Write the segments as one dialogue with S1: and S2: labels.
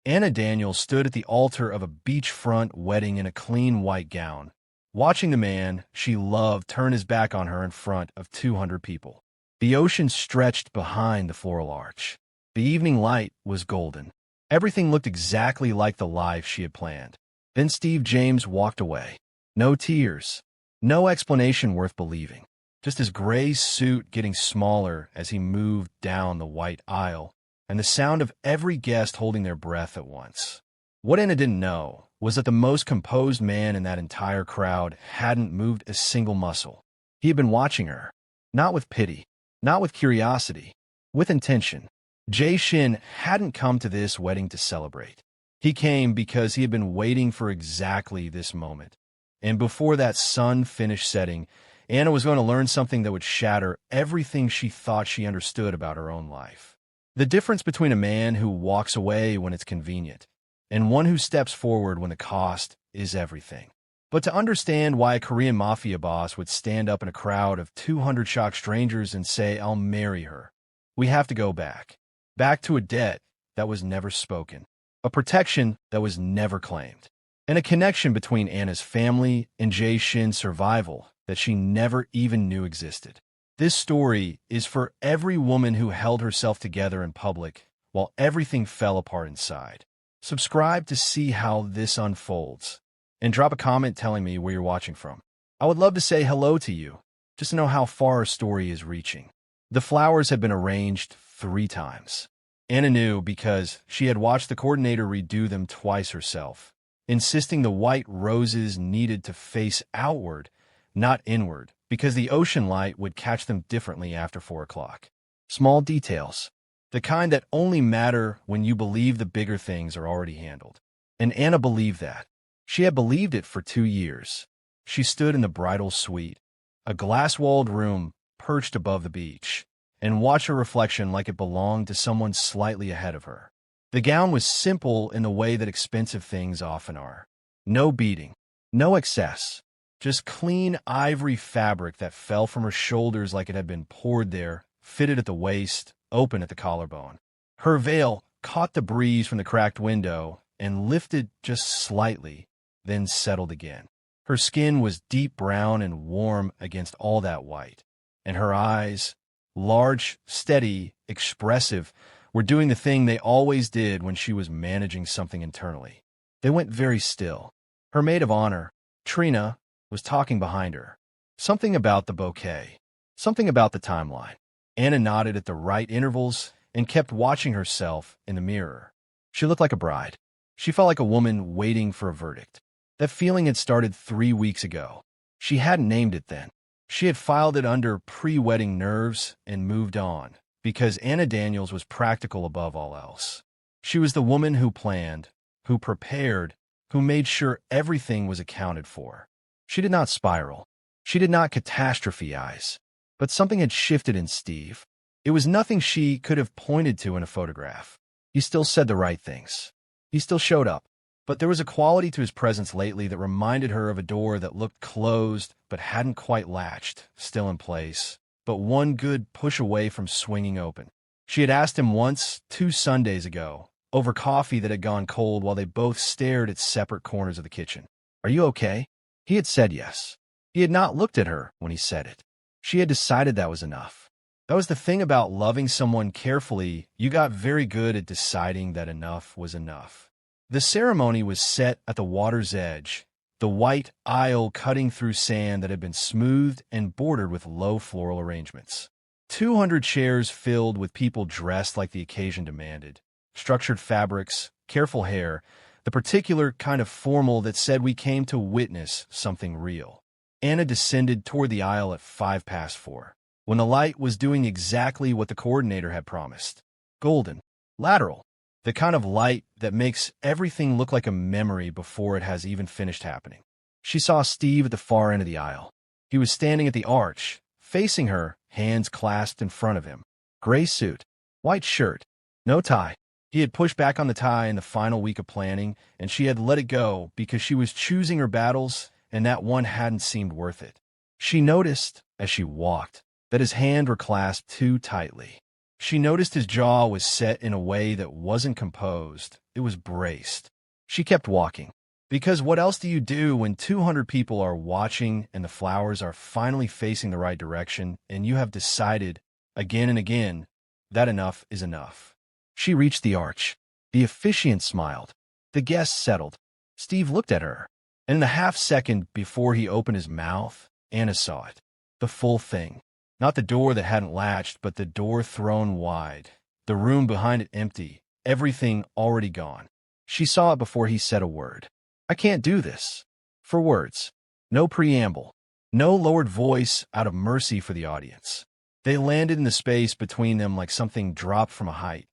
S1: Anna Daniels stood at the altar of a beachfront wedding in a clean white gown, watching the man she loved turn his back on her in front of 200 people. The ocean stretched behind the floral arch. The evening light was golden. Everything looked exactly like the life she had planned. Then Steve James walked away. No tears. No explanation worth believing. Just his gray suit getting smaller as he moved down the white aisle, and the sound of every guest holding their breath at once. What Anna didn't know was that the most composed man in that entire crowd hadn't moved a single muscle. He had been watching her, not with pity, not with curiosity, with intention. Jae Shin hadn't come to this wedding to celebrate. He came because he had been waiting for exactly this moment. And before that sun finished setting, Anna was going to learn something that would shatter everything she thought she understood about her own life. The difference between a man who walks away when it's convenient and one who steps forward when the cost is everything. But to understand why a Korean mafia boss would stand up in a crowd of 200 shocked strangers and say, "I'll marry her," we have to go back. Back to a debt that was never spoken, a protection that was never claimed, and a connection between Anna's family and Jae Shin's survival that she never even knew existed. This story is for every woman who held herself together in public while everything fell apart inside. Subscribe to see how this unfolds, and drop a comment telling me where you're watching from. I would love to say hello to you, just to know how far our story is reaching. The flowers had been arranged 3 times. Anna knew because she had watched the coordinator redo them twice herself, insisting the white roses needed to face outward, not inward, because the ocean light would catch them differently after 4 o'clock. Small details, the kind that only matter when you believe the bigger things are already handled. And Anna believed that. She had believed it for 2 years. She stood in the bridal suite, a glass-walled room perched above the beach, and watched her reflection like it belonged to someone slightly ahead of her. The gown was simple in the way that expensive things often are. No beading, no excess, just clean ivory fabric that fell from her shoulders like it had been poured there, fitted at the waist, open at the collarbone. Her veil caught the breeze from the cracked window and lifted just slightly, then settled again. Her skin was deep brown and warm against all that white, and her eyes, large, steady, expressive, were doing the thing they always did when she was managing something internally. They went very still. Her maid of honor, Trina, was talking behind her. Something about the bouquet. Something about the timeline. Anna nodded at the right intervals and kept watching herself in the mirror. She looked like a bride. She felt like a woman waiting for a verdict. That feeling had started 3 weeks ago. She hadn't named it then. She had filed it under pre-wedding nerves and moved on, because Anna Daniels was practical above all else. She was the woman who planned, who prepared, who made sure everything was accounted for. She did not spiral. She did not catastrophize. But something had shifted in Steve. It was nothing she could have pointed to in a photograph. He still said the right things. He still showed up. But there was a quality to his presence lately that reminded her of a door that looked closed but hadn't quite latched, still in place, but one good push away from swinging open. She had asked him once, 2 Sundays ago, over coffee that had gone cold while they both stared at separate corners of the kitchen. "Are you okay?" He had said yes. He had not looked at her when he said it. She had decided that was enough. That was the thing about loving someone carefully. You got very good at deciding that enough was enough. The ceremony was set at the water's edge, the white aisle cutting through sand that had been smoothed and bordered with low floral arrangements. 200 chairs filled with people dressed like the occasion demanded. Structured fabrics, careful hair, the particular kind of formal that said we came to witness something real. Anna descended toward the aisle at 4:05, when the light was doing exactly what the coordinator had promised. Golden, lateral, the kind of light that makes everything look like a memory before it has even finished happening. She saw Steve at the far end of the aisle. He was standing at the arch, facing her, hands clasped in front of him. Gray suit, white shirt, no tie. He had pushed back on the tie in the final week of planning, and she had let it go because she was choosing her battles, and that one hadn't seemed worth it. She noticed, as she walked, that his hands were clasped too tightly. She noticed his jaw was set in a way that wasn't composed. It was braced. She kept walking. Because what else do you do when 200 people are watching and the flowers are finally facing the right direction and you have decided, again and again, that enough is enough? She reached the arch. The officiant smiled. The guests settled. Steve looked at her. And in the half-second before he opened his mouth, Anna saw it. The full thing. Not the door that hadn't latched, but the door thrown wide. The room behind it empty. Everything already gone. She saw it before he said a word. I can't do this. For words. No preamble. No lowered voice out of mercy for the audience. They landed in the space between them like something dropped from a height.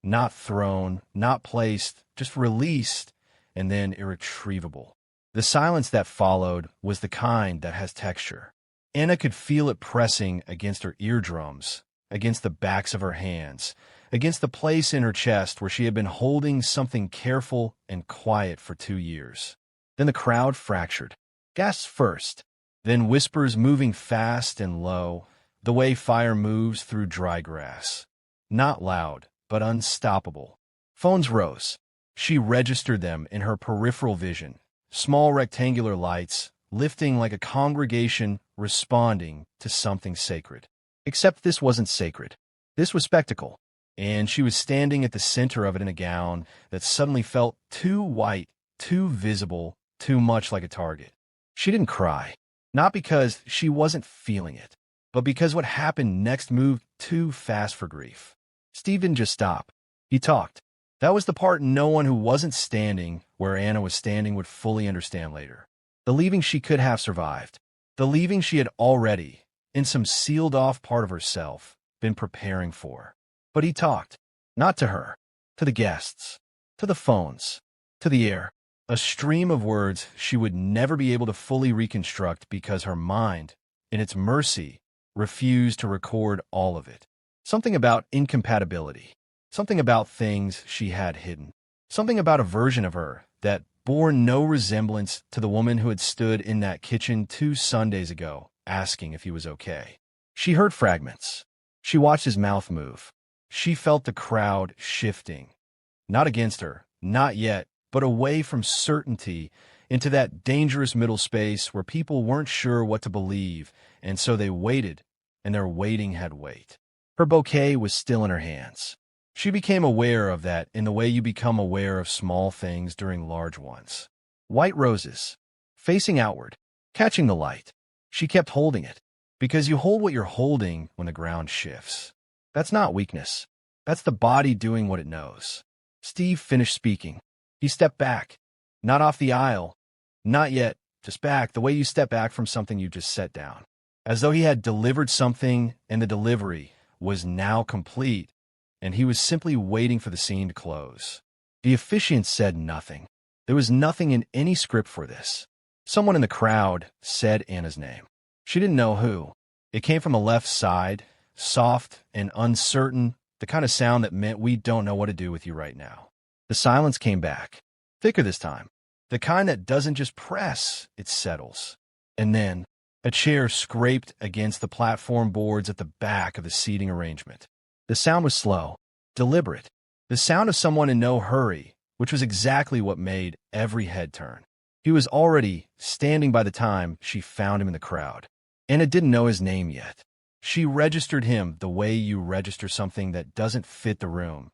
S1: Not thrown, not placed, just released, and then irretrievable. The silence that followed was the kind that has texture. Anna could feel it pressing against her eardrums, against the backs of her hands, against the place in her chest where she had been holding something careful and quiet for 2 years. Then the crowd fractured. Gasps first, then whispers moving fast and low, the way fire moves through dry grass. Not loud, but unstoppable. Phones rose. She registered them in her peripheral vision. Small rectangular lights, lifting like a congregation responding to something sacred. Except this wasn't sacred. This was spectacle. And she was standing at the center of it in a gown that suddenly felt too white, too visible, too much like a target. She didn't cry. Not because she wasn't feeling it, but because what happened next moved too fast for grief. Steve didn't just stop. He talked. That was the part no one who wasn't standing where Anna was standing would fully understand later. The leaving she could have survived. The leaving she had already, in some sealed-off part of herself, been preparing for. But he talked. Not to her. To the guests. To the phones. To the air. A stream of words she would never be able to fully reconstruct because her mind, in its mercy, refused to record all of it. Something about incompatibility. Something about things she had hidden. Something about a version of her that bore no resemblance to the woman who had stood in that kitchen 2 Sundays ago, asking if he was okay. She heard fragments. She watched his mouth move. She felt the crowd shifting. Not against her, not yet, but away from certainty into that dangerous middle space where people weren't sure what to believe, and so they waited, and their waiting had weight. Her bouquet was still in her hands. She became aware of that in the way you become aware of small things during large ones. White roses, facing outward, catching the light. She kept holding it, because you hold what you're holding when the ground shifts. That's not weakness. That's the body doing what it knows. Steve finished speaking. He stepped back. Not off the aisle. Not yet, just back, the way you step back from something you just set down. As though he had delivered something and the delivery was now complete, and he was simply waiting for the scene to close. The officiant said nothing. There was nothing in any script for this. Someone in the crowd said Anna's name. She didn't know who. It came from the left side, soft and uncertain, the kind of sound that meant we don't know what to do with you right now. The silence came back, thicker this time, the kind that doesn't just press, it settles. And then, a chair scraped against the platform boards at the back of the seating arrangement. The sound was slow, deliberate, the sound of someone in no hurry, which was exactly what made every head turn. He was already standing by the time she found him in the crowd. Anna didn't know his name yet. She registered him the way you register something that doesn't fit the room.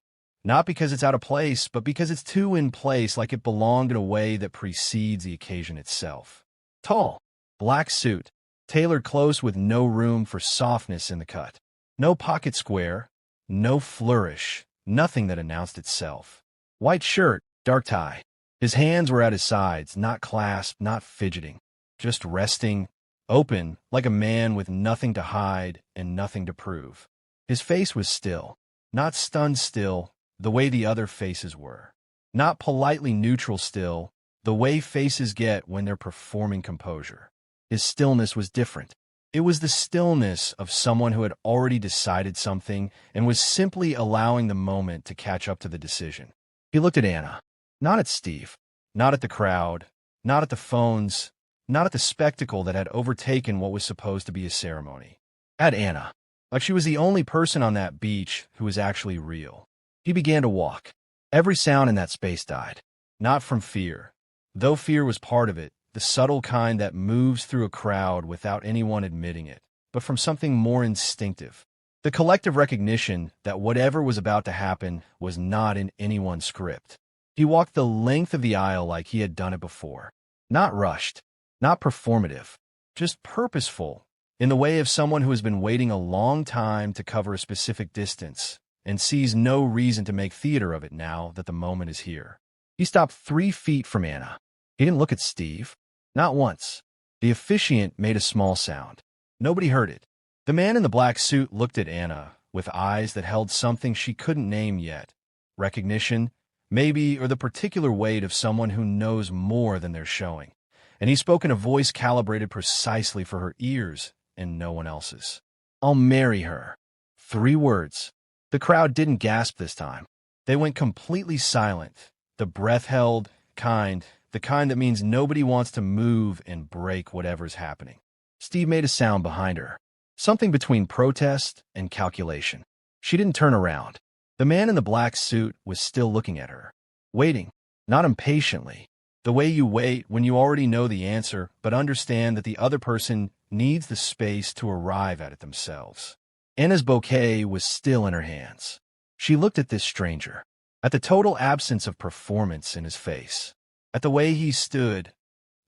S1: Not because it's out of place, but because it's too in place, like it belonged in a way that precedes the occasion itself. Tall, black suit, tailored close with no room for softness in the cut. No pocket square, no flourish, nothing that announced itself. White shirt, dark tie. His hands were at his sides, not clasped, not fidgeting, just resting, open, like a man with nothing to hide and nothing to prove. His face was still, not stunned still, the way the other faces were. Not politely neutral still, the way faces get when they're performing composure. His stillness was different. It was the stillness of someone who had already decided something and was simply allowing the moment to catch up to the decision. He looked at Anna, not at Steve, not at the crowd, not at the phones, not at the spectacle that had overtaken what was supposed to be a ceremony. At Anna, like she was the only person on that beach who was actually real. He began to walk. Every sound in that space died. Not from fear. Though fear was part of it, the subtle kind that moves through a crowd without anyone admitting it, but from something more instinctive. The collective recognition that whatever was about to happen was not in anyone's script. He walked the length of the aisle like he had done it before. Not rushed, not performative, just purposeful, in the way of someone who has been waiting a long time to cover a specific distance and sees no reason to make theater of it now that the moment is here. He stopped 3 feet from Anna. He didn't look at Steve. Not once. The officiant made a small sound. Nobody heard it. The man in the black suit looked at Anna with eyes that held something she couldn't name yet. Recognition, maybe, or the particular weight of someone who knows more than they're showing. And he spoke in a voice calibrated precisely for her ears and no one else's. "I'll marry her." 3 words. The crowd didn't gasp this time. They went completely silent. The breath held, the kind that means nobody wants to move and break whatever's happening. Steve made a sound behind her. Something between protest and calculation. She didn't turn around. The man in the black suit was still looking at her. Waiting, not impatiently. The way you wait when you already know the answer, but understand that the other person needs the space to arrive at it themselves. Anna's bouquet was still in her hands. She looked at this stranger, at the total absence of performance in his face, at the way he stood.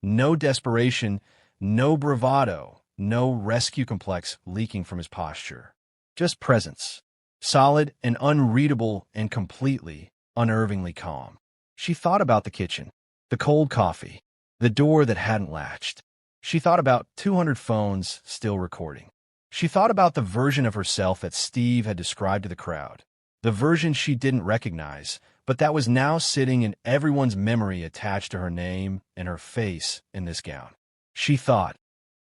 S1: No desperation, no bravado, no rescue complex leaking from his posture. Just presence, solid and unreadable and completely, unnervingly calm. She thought about the kitchen, the cold coffee, the door that hadn't latched. She thought about 200 phones still recording. She thought about the version of herself that Steve had described to the crowd, the version she didn't recognize, but that was now sitting in everyone's memory attached to her name and her face in this gown. She thought,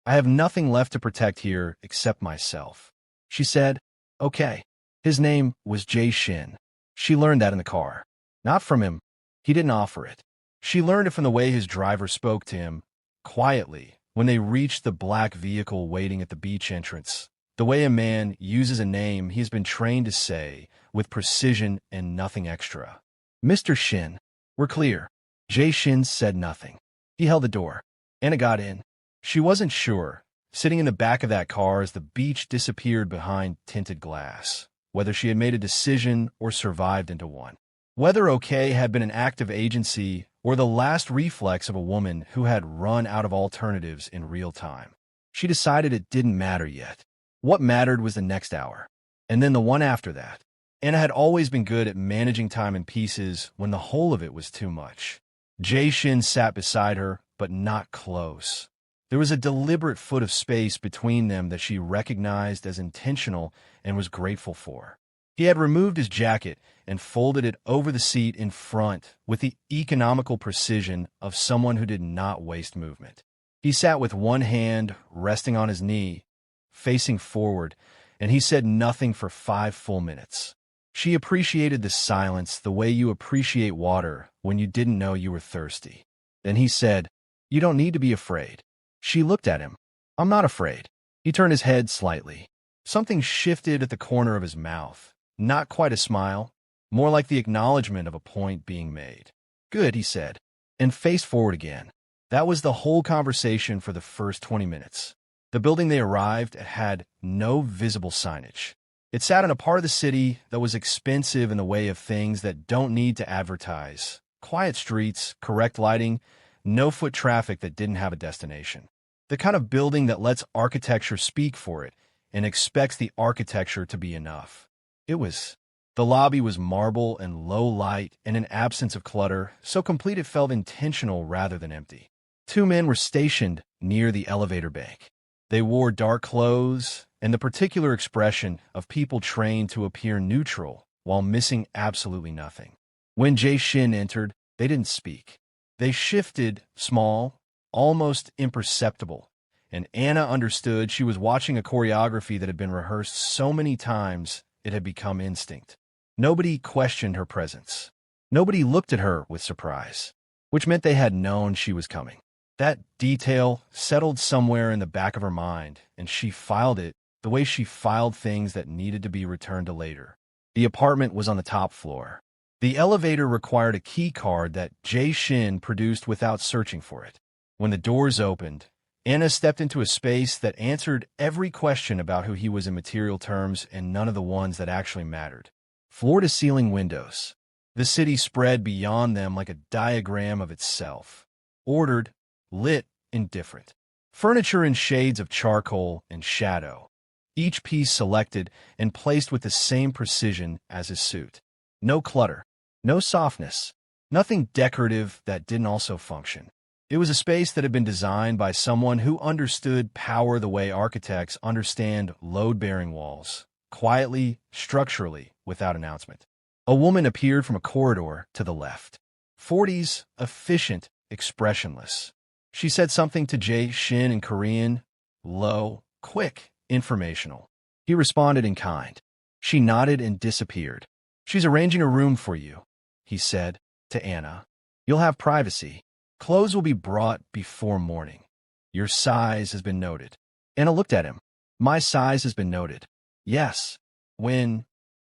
S1: "I have nothing left to protect here except myself." She said, "Okay." His name was Jae Shin. She learned that in the car. Not from him. He didn't offer it. She learned it from the way his driver spoke to him, quietly, when they reached the black vehicle waiting at the beach entrance. The way a man uses a name he's been trained to say, with precision and nothing extra. "Mr. Shin, we're clear." Jae Shin said nothing. He held the door. Anna got in. She wasn't sure, sitting in the back of that car as the beach disappeared behind tinted glass, whether she had made a decision or survived into one. Whether okay had been an act of agency or the last reflex of a woman who had run out of alternatives in real time. She decided it didn't matter yet. What mattered was the next hour, and then the one after that. Anna had always been good at managing time in pieces when the whole of it was too much. Jae Shin sat beside her, but not close. There was a deliberate foot of space between them that she recognized as intentional and was grateful for. He had removed his jacket and folded it over the seat in front with the economical precision of someone who did not waste movement. He sat with one hand resting on his knee, facing forward, and he said nothing for 5 full minutes. She appreciated the silence the way you appreciate water when you didn't know you were thirsty. Then he said, "You don't need to be afraid." She looked at him. "I'm not afraid." He turned his head slightly. Something shifted at the corner of his mouth. Not quite a smile, more like the acknowledgement of a point being made. "Good," he said, and faced forward again. That was the whole conversation for the first 20 minutes. The building they arrived at had no visible signage. It sat in a part of the city that was expensive in the way of things that don't need to advertise. Quiet streets, correct lighting, no foot traffic that didn't have a destination. The kind of building that lets architecture speak for it and expects the architecture to be enough. The lobby was marble and low light and an absence of clutter, so complete it felt intentional rather than empty. 2 men were stationed near the elevator bank. They wore dark clothes and the particular expression of people trained to appear neutral while missing absolutely nothing. When Jae Shin entered, they didn't speak. They shifted, small, almost imperceptible, and Anna understood she was watching a choreography that had been rehearsed so many times it had become instinct. Nobody questioned her presence. Nobody looked at her with surprise, which meant they had known she was coming. That detail settled somewhere in the back of her mind, and she filed it the way she filed things that needed to be returned to later. The apartment was on the top floor. The elevator required a key card that Jae Shin produced without searching for it. When the doors opened, Anna stepped into a space that answered every question about who he was in material terms and none of the ones that actually mattered. Floor-to-ceiling windows. The city spread beyond them like a diagram of itself. Ordered, lit, indifferent. Furniture in shades of charcoal and shadow. Each piece selected and placed with the same precision as his suit. No clutter. No softness. Nothing decorative that didn't also function. It was a space that had been designed by someone who understood power the way architects understand load-bearing walls, quietly, structurally, without announcement. A woman appeared from a corridor to the left. 40s, efficient, expressionless. She said something to Jae Shin in Korean, low, quick, informational. He responded in kind. She nodded and disappeared. "She's arranging a room for you," he said to Anna. "You'll have privacy. Clothes will be brought before morning. Your size has been noted." Anna looked at him. "My size has been noted." "Yes." When?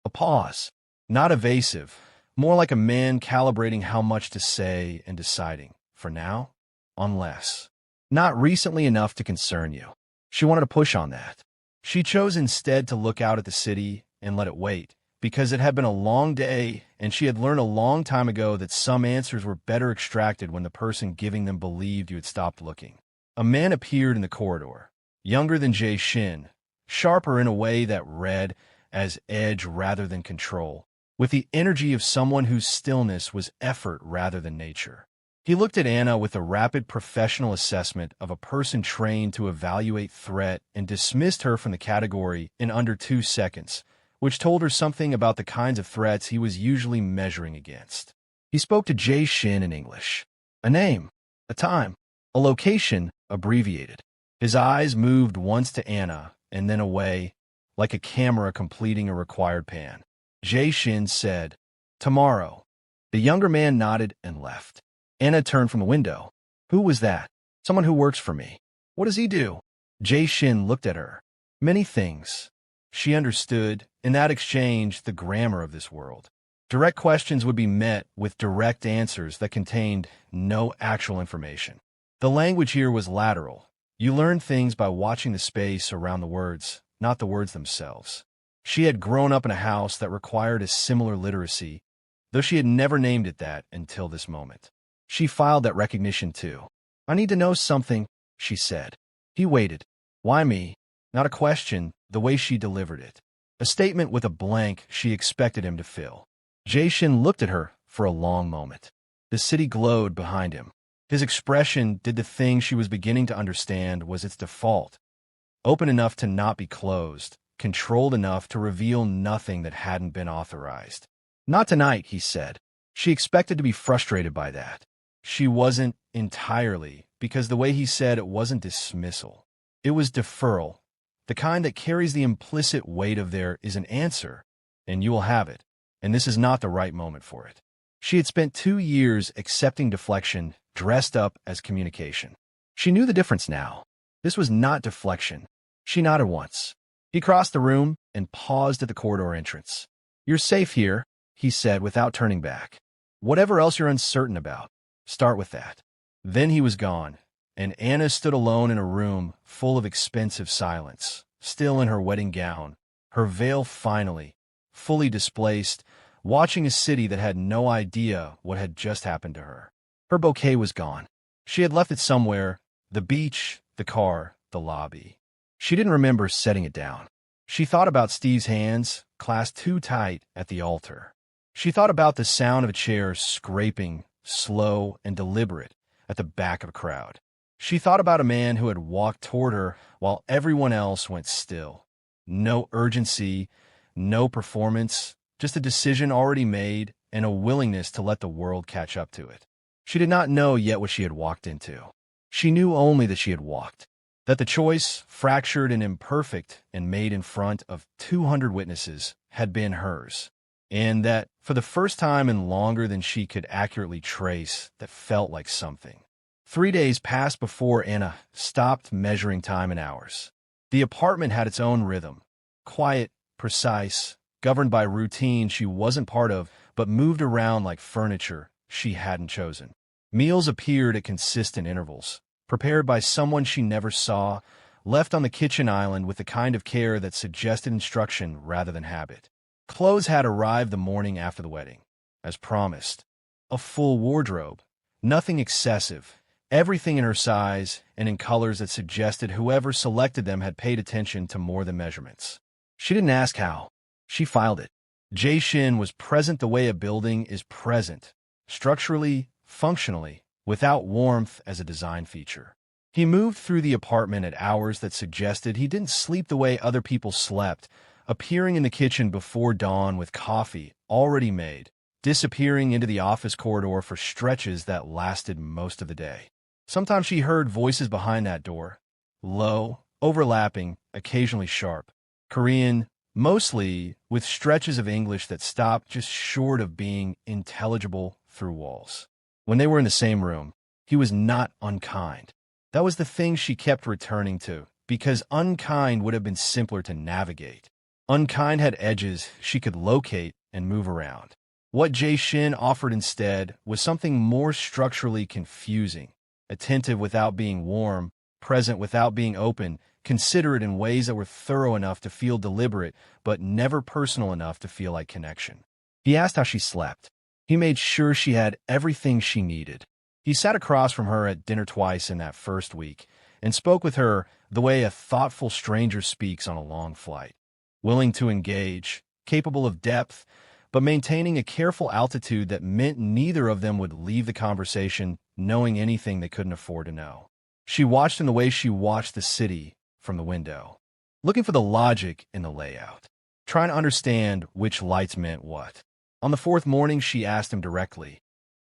S1: A pause. Not evasive. More like a man calibrating how much to say and deciding. For now? Unless. Not recently enough to concern you. She wanted to push on that. She chose instead to look out at the city and let it wait, because it had been a long day, and she had learned a long time ago that some answers were better extracted when the person giving them believed you had stopped looking. A man appeared in the corridor, younger than Jae Shin, sharper in a way that read as edge rather than control, with the energy of someone whose stillness was effort rather than nature. He looked at Anna with a rapid professional assessment of a person trained to evaluate threat and dismissed her from the category in under 2 seconds, which told her something about the kinds of threats he was usually measuring against. He spoke to Jae Shin in English. A name, a time, a location abbreviated. His eyes moved once to Anna and then away, like a camera completing a required pan. Jae Shin said, "Tomorrow." The younger man nodded and left. Anna turned from the window. "Who was that?" "Someone who works for me." "What does he do?" Jae Shin looked at her. "Many things." She understood, in that exchange, the grammar of this world. Direct questions would be met with direct answers that contained no actual information. The language here was lateral. You learned things by watching the space around the words, not the words themselves. She had grown up in a house that required a similar literacy, though she had never named it that until this moment. She filed that recognition too. "I need to know something," she said. He waited. "Why me?" Not a question, the way she delivered it. A statement with a blank she expected him to fill. Jae Shin looked at her for a long moment. The city glowed behind him. His expression did the thing she was beginning to understand was its default. Open enough to not be closed, controlled enough to reveal nothing that hadn't been authorized. "Not tonight," he said. She expected to be frustrated by that. She wasn't entirely, because the way he said it wasn't dismissal. It was deferral, the kind that carries the implicit weight of there is an answer, and you will have it, and this is not the right moment for it. She had spent 2 years accepting deflection, dressed up as communication. She knew the difference now. This was not deflection. She nodded once. He crossed the room and paused at the corridor entrance. "You're safe here," he said without turning back. "Whatever else you're uncertain about, start with that." Then he was gone, and Anna stood alone in a room full of expensive silence, still in her wedding gown, her veil finally, fully displaced, watching a city that had no idea what had just happened to her. Her bouquet was gone. She had left it somewhere, the beach, the car, the lobby. She didn't remember setting it down. She thought about Steve's hands, clasped too tight at the altar. She thought about the sound of a chair scraping, slow and deliberate, at the back of a crowd. She thought about a man who had walked toward her while everyone else went still. No urgency, no performance, just a decision already made and a willingness to let the world catch up to it. She did not know yet what she had walked into. She knew only that she had walked, that the choice, fractured and imperfect and made in front of 200 witnesses, had been hers, and that, for the first time in longer than she could accurately trace, that felt like something. 3 days passed before Anna stopped measuring time in hours. The apartment had its own rhythm. Quiet, precise, governed by routine she wasn't part of, but moved around like furniture she hadn't chosen. Meals appeared at consistent intervals, prepared by someone she never saw, left on the kitchen island with the kind of care that suggested instruction rather than habit. Clothes had arrived the morning after the wedding, as promised. A full wardrobe, nothing excessive, everything in her size and in colors that suggested whoever selected them had paid attention to more than measurements. She didn't ask how. She filed it. Jae Shin was present the way a building is present, structurally, functionally, without warmth as a design feature. He moved through the apartment at hours that suggested he didn't sleep the way other people slept, appearing in the kitchen before dawn with coffee already made, disappearing into the office corridor for stretches that lasted most of the day. Sometimes she heard voices behind that door, low, overlapping, occasionally sharp. Korean, mostly with stretches of English that stopped just short of being intelligible through walls. When they were in the same room, he was not unkind. That was the thing she kept returning to, because unkind would have been simpler to navigate. Unkind had edges she could locate and move around. What Jae Shin offered instead was something more structurally confusing, attentive without being warm, present without being open, considerate in ways that were thorough enough to feel deliberate, but never personal enough to feel like connection. He asked how she slept. He made sure she had everything she needed. He sat across from her at dinner twice in that first week and spoke with her the way a thoughtful stranger speaks on a long flight, willing to engage, capable of depth, but maintaining a careful altitude that meant neither of them would leave the conversation knowing anything they couldn't afford to know. She watched in the way she watched the city from the window, looking for the logic in the layout, trying to understand which lights meant what. On the fourth morning, she asked him directly,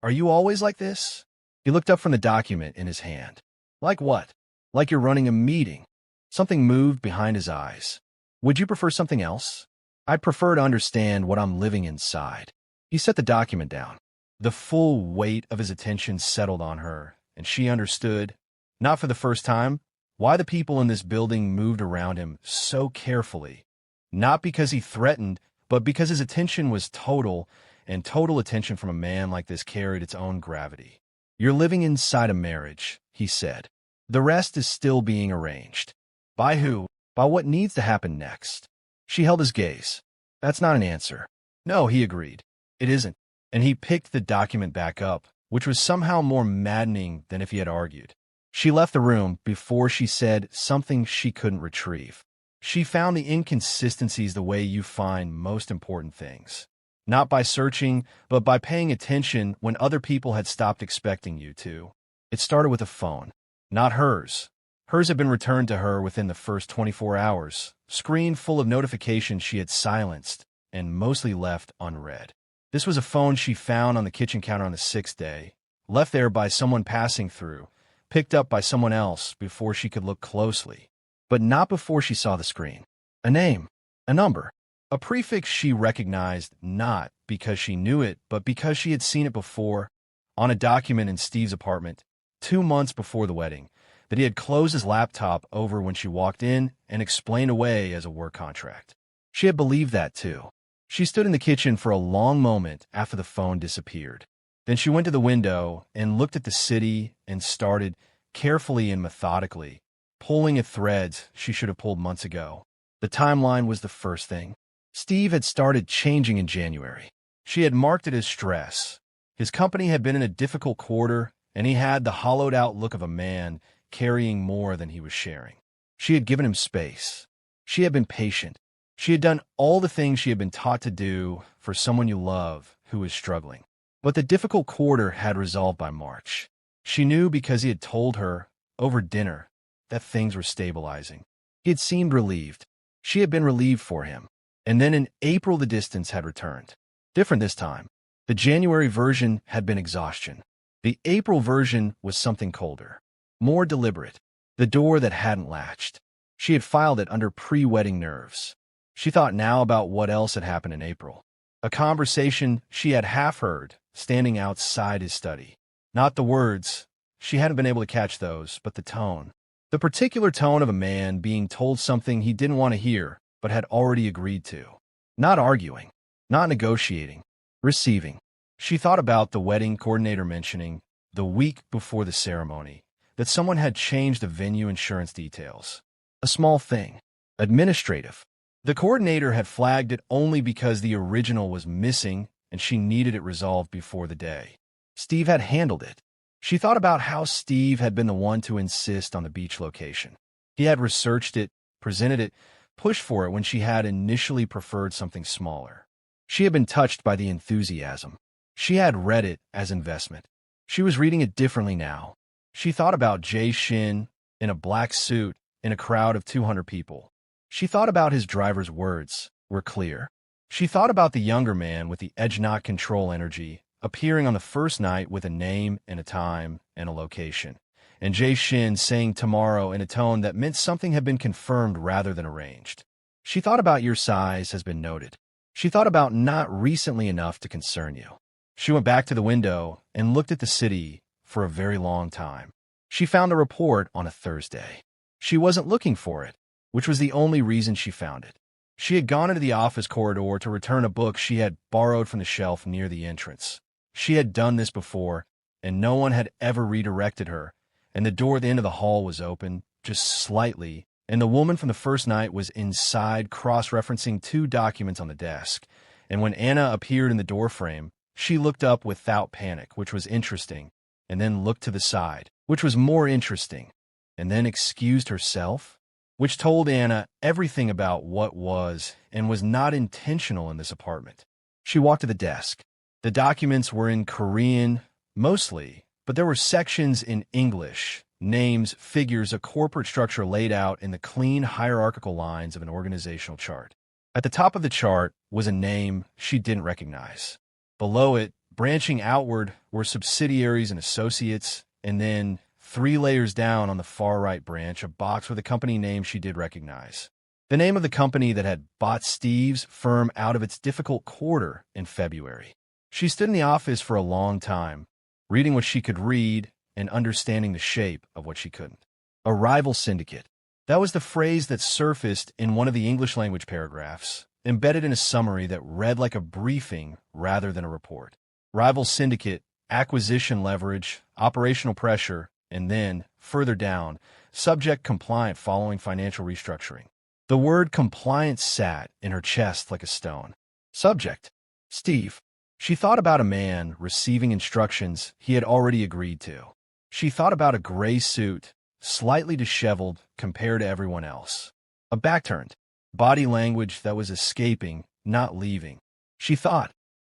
S1: "Are you always like this?" He looked up from the document in his hand. "Like what?" "Like you're running a meeting." Something moved behind his eyes. "Would you prefer something else?" "I'd prefer to understand what I'm living inside." He set the document down. The full weight of his attention settled on her, and she understood, not for the first time, why the people in this building moved around him so carefully. Not because he threatened, but because his attention was total, and total attention from a man like this carried its own gravity. "You're living inside a marriage," he said. "The rest is still being arranged." "By who?" "By what needs to happen next." She held his gaze. "That's not an answer." "No," he agreed. "It isn't." And he picked the document back up, which was somehow more maddening than if he had argued. She left the room before she said something she couldn't retrieve. She found the inconsistencies the way you find most important things. Not by searching, but by paying attention when other people had stopped expecting you to. It started with a phone. Not hers. Hers had been returned to her within the first 24 hours, screen full of notifications she had silenced and mostly left unread. This was a phone she found on the kitchen counter on the sixth day, left there by someone passing through, picked up by someone else before she could look closely. But not before she saw the screen. A name, a number, a prefix she recognized not because she knew it, but because she had seen it before, on a document in Steve's apartment, 2 months before the wedding, that he had closed his laptop over when she walked in and explained away as a work contract. She had believed that too. She stood in the kitchen for a long moment after the phone disappeared. Then she went to the window and looked at the city and started, carefully and methodically, pulling at threads she should have pulled months ago. The timeline was the first thing. Steve had started changing in January. She had marked it as stress. His company had been in a difficult quarter, and he had the hollowed-out look of a man carrying more than he was sharing. She had given him space. She had been patient. She had done all the things she had been taught to do for someone you love who was struggling. But the difficult quarter had resolved by March. She knew because he had told her, over dinner, that things were stabilizing. He had seemed relieved. She had been relieved for him. And then in April, the distance had returned. Different this time. The January version had been exhaustion. The April version was something colder, more deliberate, the door that hadn't latched. She had filed it under pre-wedding nerves. She thought now about what else had happened in April. A conversation she had half heard, standing outside his study. Not the words. She hadn't been able to catch those, but the tone. The particular tone of a man being told something he didn't want to hear, but had already agreed to. Not arguing, not negotiating, receiving. She thought about the wedding coordinator mentioning, the week before the ceremony, that someone had changed the venue insurance details. A small thing. Administrative. The coordinator had flagged it only because the original was missing and she needed it resolved before the day. Steve had handled it. She thought about how Steve had been the one to insist on the beach location. He had researched it, presented it, pushed for it when she had initially preferred something smaller. She had been touched by the enthusiasm. She had read it as investment. She was reading it differently now. She thought about Jae Shin in a black suit in a crowd of 200 people. She thought about his driver's words were clear. She thought about the younger man with the edge-not-control energy appearing on the first night with a name and a time and a location, and Jae Shin saying tomorrow in a tone that meant something had been confirmed rather than arranged. She thought about your size has been noted. She thought about not recently enough to concern you. She went back to the window and looked at the city for a very long time. She found the report on a Thursday. She wasn't looking for it, which was the only reason she found it. She had gone into the office corridor to return a book she had borrowed from the shelf near the entrance. She had done this before, and no one had ever redirected her, and the door at the end of the hall was open, just slightly, and the woman from the first night was inside cross-referencing 2 documents on the desk, and when Anna appeared in the doorframe, she looked up without panic, which was interesting, and then looked to the side, which was more interesting, and then excused herself, which told Anna everything about what was and was not intentional in this apartment. She walked to the desk. The documents were in Korean, mostly, but there were sections in English, names, figures, a corporate structure laid out in the clean hierarchical lines of an organizational chart. At the top of the chart was a name she didn't recognize. Below it, branching outward, were subsidiaries and associates, and then 3 layers down on the far right branch, a box with a company name she did recognize. The name of the company that had bought Steve's firm out of its difficult quarter in February. She stood in the office for a long time, reading what she could read and understanding the shape of what she couldn't. A rival syndicate. That was the phrase that surfaced in one of the English language paragraphs, embedded in a summary that read like a briefing rather than a report. Rival syndicate, acquisition leverage, operational pressure, and then, further down, subject compliant following financial restructuring. The word compliant sat in her chest like a stone. Subject. Steve. She thought about a man receiving instructions he had already agreed to. She thought about a gray suit, slightly disheveled compared to everyone else. A back-turned, body language that was escaping, not leaving. She thought,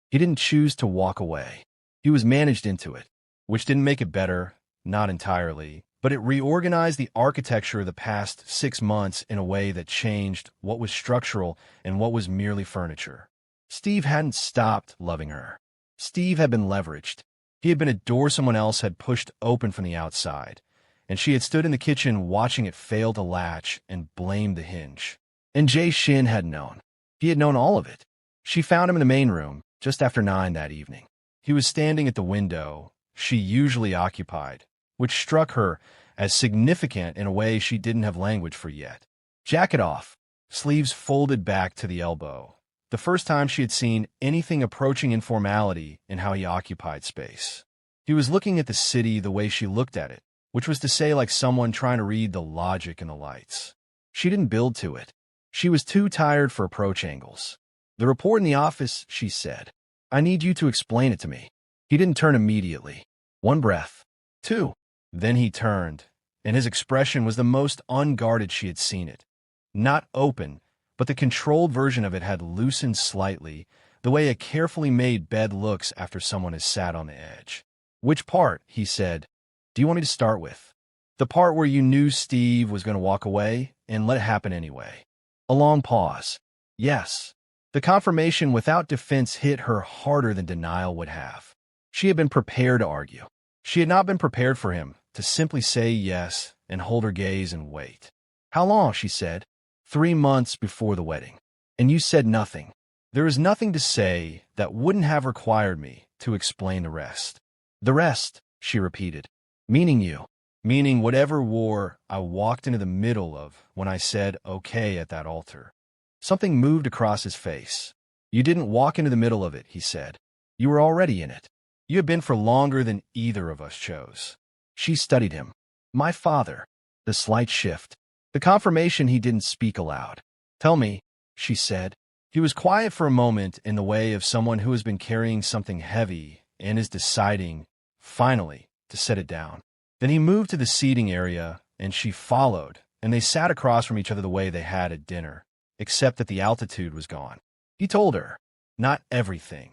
S1: he didn't choose to walk away. He was managed into it, which didn't make it better, not entirely, but it reorganized the architecture of the past 6 months in a way that changed what was structural and what was merely furniture. Steve hadn't stopped loving her. Steve had been leveraged. He had been a door someone else had pushed open from the outside, and she had stood in the kitchen watching it fail to latch and blamed the hinge. And Jae Shin had known. He had known all of it. She found him in the main room just after 9 that evening. He was standing at the window she usually occupied, which struck her as significant in a way she didn't have language for yet. Jacket off, sleeves folded back to the elbow. The first time she had seen anything approaching informality in how he occupied space. He was looking at the city the way she looked at it, which was to say like someone trying to read the logic in the lights. She didn't build to it. She was too tired for approach angles. The report in the office, she said. I need you to explain it to me. He didn't turn immediately. 1 breath. 2. Then he turned, and his expression was the most unguarded she had seen it. Not open, but the controlled version of it had loosened slightly, the way a carefully made bed looks after someone has sat on the edge. Which part, he said, do you want me to start with? The part where you knew Steve was going to walk away and let it happen anyway. A long pause. Yes. The confirmation without defense hit her harder than denial would have. She had been prepared to argue. She had not been prepared for him to simply say yes and hold her gaze and wait. How long, she said. 3 months before the wedding. And you said nothing. There is nothing to say that wouldn't have required me to explain the rest. The rest, she repeated. Meaning you. meaning whatever war I walked into the middle of when I said okay at that altar. Something moved across his face. You didn't walk into the middle of it, he said. You were already in it. You had been for longer than either of us chose. She studied him. My father. The slight shift. The confirmation he didn't speak aloud. Tell me, she said. He was quiet for a moment in the way of someone who has been carrying something heavy and is deciding, finally, to set it down. Then he moved to the seating area, and she followed, and they sat across from each other the way they had at dinner, except that the altitude was gone. He told her, not everything.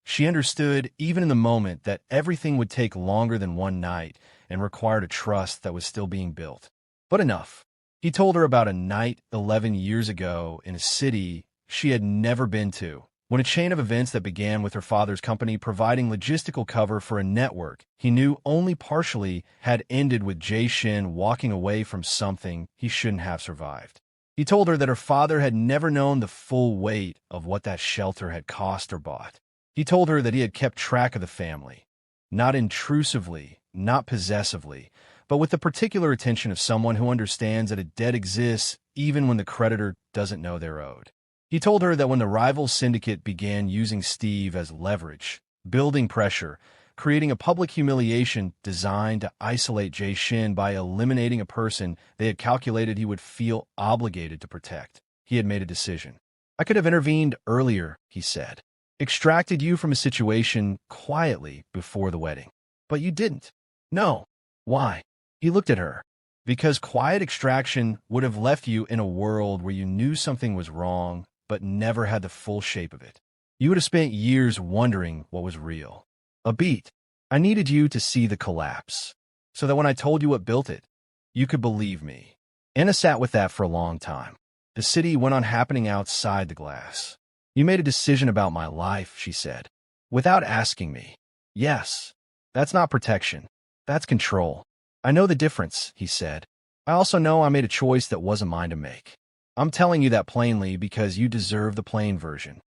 S1: She understood, even in the moment, that everything would take longer than one night and required a trust that was still being built. But enough. He told her about a night 11 years ago in a city she had never been to, when a chain of events that began with her father's company providing logistical cover for a network he knew only partially had ended with Jae Shin walking away from something he shouldn't have survived. He told her that her father had never known the full weight of what that shelter had cost or bought. He told her that he had kept track of the family, not intrusively, not possessively, but with the particular attention of someone who understands that a debt exists even when the creditor doesn't know they're owed. He told her that when the rival syndicate began using Steve as leverage, building pressure, creating a public humiliation designed to isolate Jae Shin by eliminating a person they had calculated he would feel obligated to protect, he had made a decision. I could have intervened earlier, he said. Extracted you from a situation quietly before the wedding. But you didn't. No. Why? He looked at her. Because quiet extraction would have left you in a world where you knew something was wrong, but never had the full shape of it. You would have spent years wondering what was real. A beat. I needed you to see the collapse, so that when I told you what built it, you could believe me. Anna sat with that for a long time. The city went on happening outside the glass. You made a decision about my life, she said, without asking me. Yes. That's not protection. That's control. I know the difference, he said. I also know I made a choice that wasn't mine to make. I'm telling you that plainly because you deserve the plain version.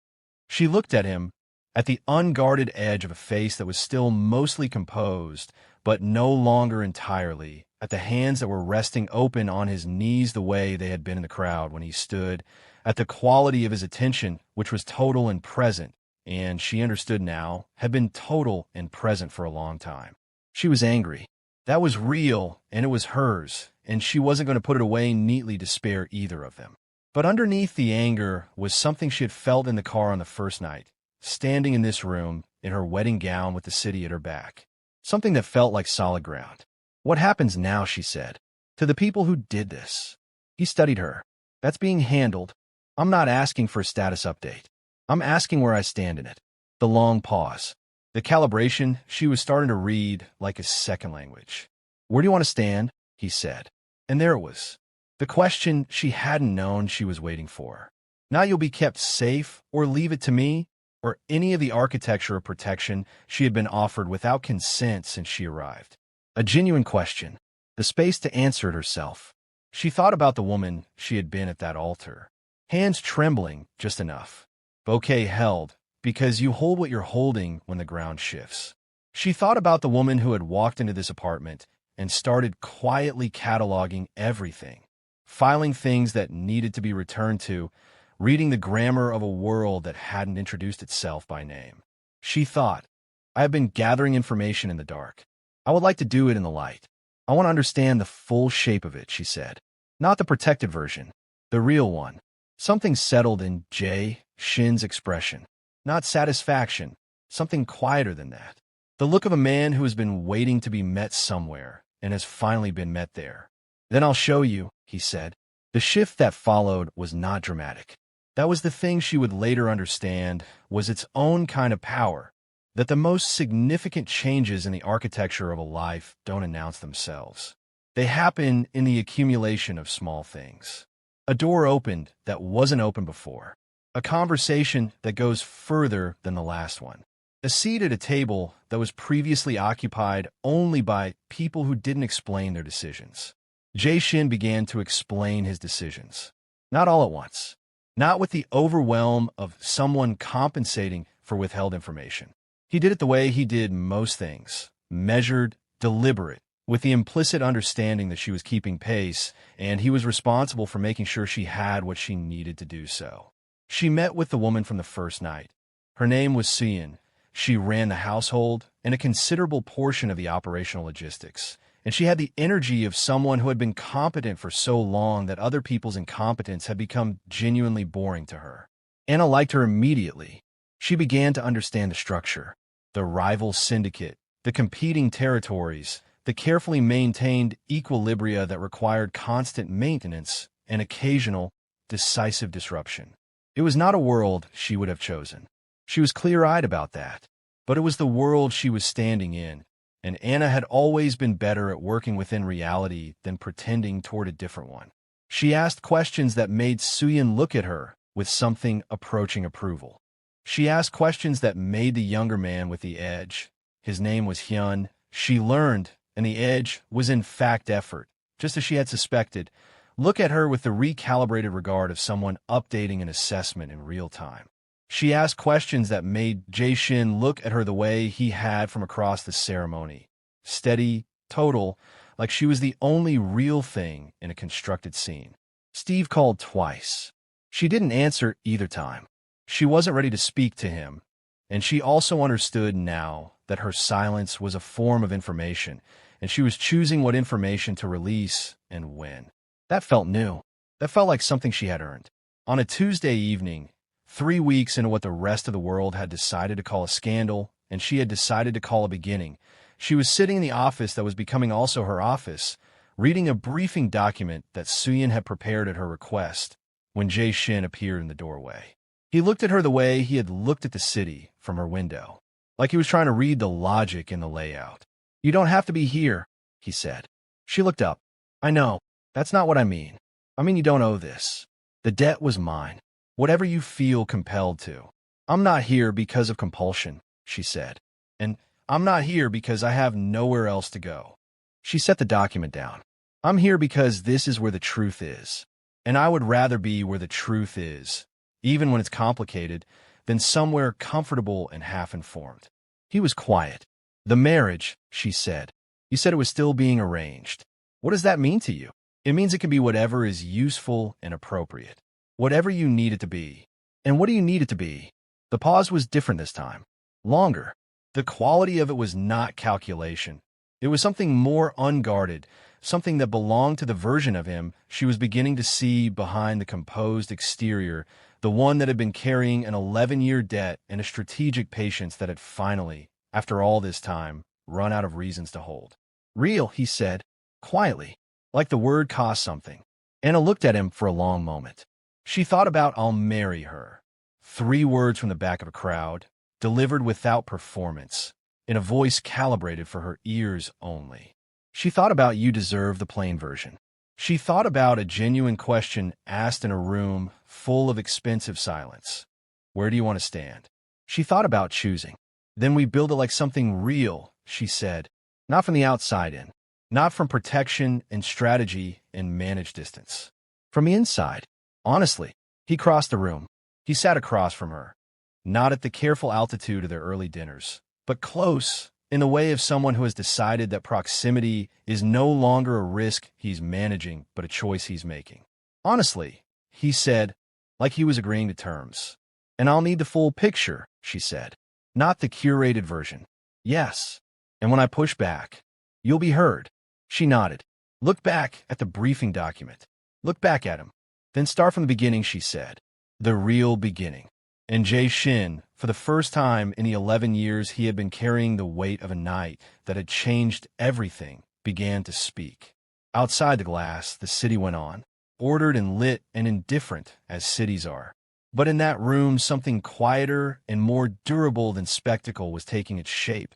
S1: She looked at him, at the unguarded edge of a face that was still mostly composed, but no longer entirely, at the hands that were resting open on his knees the way they had been in the crowd when he stood, at the quality of his attention, which was total and present, and she understood now, had been total and present for a long time. She was angry. That was real, and it was hers, and she wasn't going to put it away neatly to spare either of them. But underneath the anger was something she had felt in the car on the first night, standing in this room, in her wedding gown with the city at her back. Something that felt like solid ground. What happens now, she said, to the people who did this? He studied her. That's being handled. I'm not asking for a status update. I'm asking where I stand in it. The long pause. The calibration she was starting to read like a second language. Where do you want to stand? He said. And there it was. The question she hadn't known she was waiting for. Now you'll be kept safe, or leave it to me, or any of the architecture of protection she had been offered without consent since she arrived. A genuine question. The space to answer it herself. She thought about the woman she had been at that altar. Hands trembling just enough. Bouquet held, because you hold what you're holding when the ground shifts. She thought about the woman who had walked into this apartment and started quietly cataloging everything, filing things that needed to be returned to, reading the grammar of a world that hadn't introduced itself by name. She thought, I have been gathering information in the dark. I would like to do it in the light. I want to understand the full shape of it, she said. Not the protected version, the real one. Something settled in Jae Shin's expression. Not satisfaction, something quieter than that. The look of a man who has been waiting to be met somewhere and has finally been met there. Then I'll show you, he said. The shift that followed was not dramatic. That was the thing she would later understand was its own kind of power, that the most significant changes in the architecture of a life don't announce themselves. They happen in the accumulation of small things. A door opened that wasn't open before. A conversation that goes further than the last one. A seat at a table that was previously occupied only by people who didn't explain their decisions. Jae Shin began to explain his decisions. Not all at once. Not with the overwhelm of someone compensating for withheld information. He did it the way he did most things. Measured, deliberate, with the implicit understanding that she was keeping pace, and he was responsible for making sure she had what she needed to do so. She met with the woman from the first night. Her name was Suyin. She ran the household and a considerable portion of the operational logistics, and she had the energy of someone who had been competent for so long that other people's incompetence had become genuinely boring to her. Anna liked her immediately. She began to understand the structure, the rival syndicate, the competing territories, the carefully maintained equilibria that required constant maintenance and occasional, decisive disruption. It was not a world she would have chosen. She was clear-eyed about that. But it was the world she was standing in, and Anna had always been better at working within reality than pretending toward a different one. She asked questions that made Suyin look at her with something approaching approval. She asked questions that made the younger man with the edge. His name was Hyun. She learned, and the edge was in fact effort, just as she had suspected. Look at her with the recalibrated regard of someone updating an assessment in real time. She asked questions that made Jae Shin look at her the way he had from across the ceremony. Steady, total, like she was the only real thing in a constructed scene. Steve called twice. She didn't answer either time. She wasn't ready to speak to him, and she also understood now that her silence was a form of information, and she was choosing what information to release and when. That felt new. That felt like something she had earned. On a Tuesday evening, 3 weeks into what the rest of the world had decided to call a scandal, and she had decided to call a beginning, she was sitting in the office that was becoming also her office, reading a briefing document that Suyin had prepared at her request, when Jae Shin appeared in the doorway. He looked at her the way he had looked at the city from her window, like he was trying to read the logic in the layout. "You don't have to be here," he said. She looked up. "I know. That's not what I mean. I mean you don't owe this. The debt was mine. Whatever you feel compelled to. I'm not here because of compulsion," she said. "And I'm not here because I have nowhere else to go." She set the document down. "I'm here because this is where the truth is. And I would rather be where the truth is, even when it's complicated, than somewhere comfortable and half-informed." He was quiet. "The marriage," she said. "You said it was still being arranged. What does that mean to you?" "It means it can be whatever is useful and appropriate. Whatever you need it to be." "And what do you need it to be?" The pause was different this time. Longer. The quality of it was not calculation. It was something more unguarded, something that belonged to the version of him she was beginning to see behind the composed exterior, the one that had been carrying an 11-year debt and a strategic patience that had finally, after all this time, run out of reasons to hold. "Real," he said, quietly, like the word cost something. Anna looked at him for a long moment. She thought about "I'll marry her." 3 words from the back of a crowd, delivered without performance, in a voice calibrated for her ears only. She thought about "You deserve the plain version." She thought about a genuine question asked in a room full of expensive silence. "Where do you want to stand?" She thought about choosing. "Then we build it like something real," she said, "not from the outside in, not from protection and strategy and managed distance. From the inside." Honestly, he crossed the room. He sat across from her, not at the careful altitude of their early dinners, but close, in the way of someone who has decided that proximity is no longer a risk he's managing, but a choice he's making. "Honestly," he said, like he was agreeing to terms. "And I'll need the full picture," she said, "not the curated version." "Yes. And when I push back, you'll be heard." She nodded. "Look back at the briefing document. Look back at him. Then start from the beginning," she said. The real beginning. And Jae Shin, for the first time in the 11 years he had been carrying the weight of a night that had changed everything, began to speak. Outside the glass, the city went on, ordered and lit and indifferent as cities are. But in that room, something quieter and more durable than spectacle was taking its shape.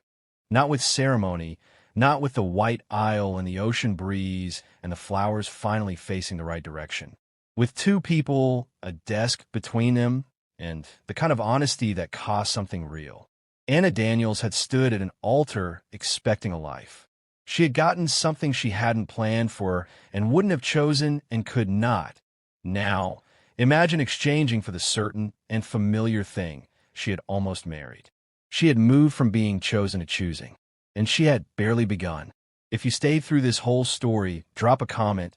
S1: Not with ceremony, not with the white aisle and the ocean breeze and the flowers finally facing the right direction. With 2 people, a desk between them, and the kind of honesty that cost something real. Anna Daniels had stood at an altar expecting a life. She had gotten something she hadn't planned for and wouldn't have chosen and could not. Now, imagine exchanging for the certain and familiar thing she had almost married. She had moved from being chosen to choosing, and she had barely begun. If you stayed through this whole story, drop a comment.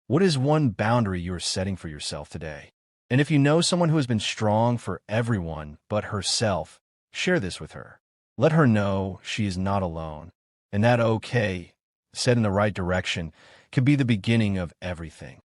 S1: What is one boundary you are setting for yourself today? And if you know someone who has been strong for everyone but herself, share this with her. Let her know she is not alone, and that okay, set in the right direction, can be the beginning of everything.